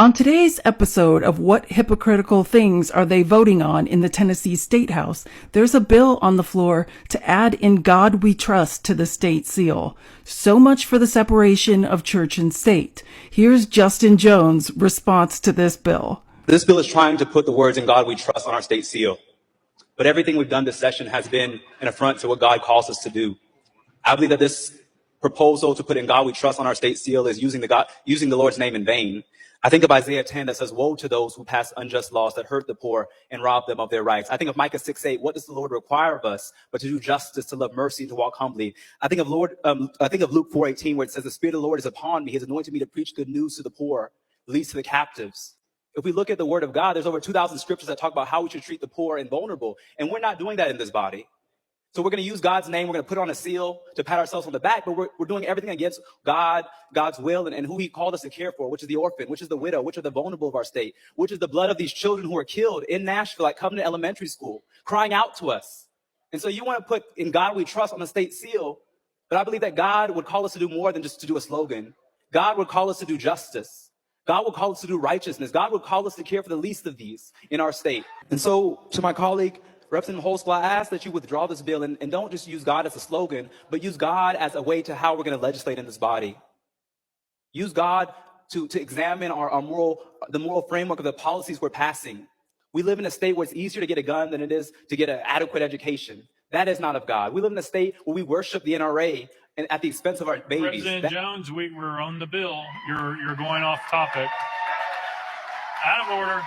On today's episode of What Hypocritical Things Are They Voting On in the Tennessee State House, there's a bill on the floor to add "In God We Trust" to the state seal. So much for the separation of church and state. Here's Justin Jones' response to this bill. This bill is trying to put the words "In God We Trust" on our state seal. But everything we've done this session has been an affront to what God calls us to do. I believe that this proposal to put "In God We Trust" on our state seal is using the Lord's name in vain. I think of Isaiah 10 that says, "Woe to those who pass unjust laws that hurt the poor and rob them of their rights." I think of Micah 6:8, "What does the Lord require of us but to do justice, to love mercy, and to walk humbly?" I think of Luke 4:18, where it says, "The Spirit of the Lord is upon me. He has anointed me to preach good news to the poor, release to the captives." If we look at the Word of God, there's over 2,000 scriptures that talk about how we should treat the poor and vulnerable, and we're not doing that in this body. So we're going to use God's name, we're going to put it on a seal to pat ourselves on the back, but we're doing everything against God's will, and who he called us to care for, which is the orphan, which is the widow, which are the vulnerable of our state, which is the blood of these children who are killed in Nashville at Covenant Elementary School, crying out to us. And so you want to put "In God We Trust" on the state seal, but I believe that God would call us to do more than just to do a slogan. God would call us to do justice. God would call us to do righteousness. God would call us to care for the least of these in our state. And so to my colleague, Representative Holsclaw, I ask that you withdraw this bill and don't just use God as a slogan, but use God as a way to how we're going to legislate in this body. Use God to examine the moral framework of the policies we're passing. We live in a state where it's easier to get a gun than it is to get an adequate education. That is not of God. We live in a state where we worship the NRA and at the expense of our babies. President Jones, we're on the bill. You're going off topic. Out of order.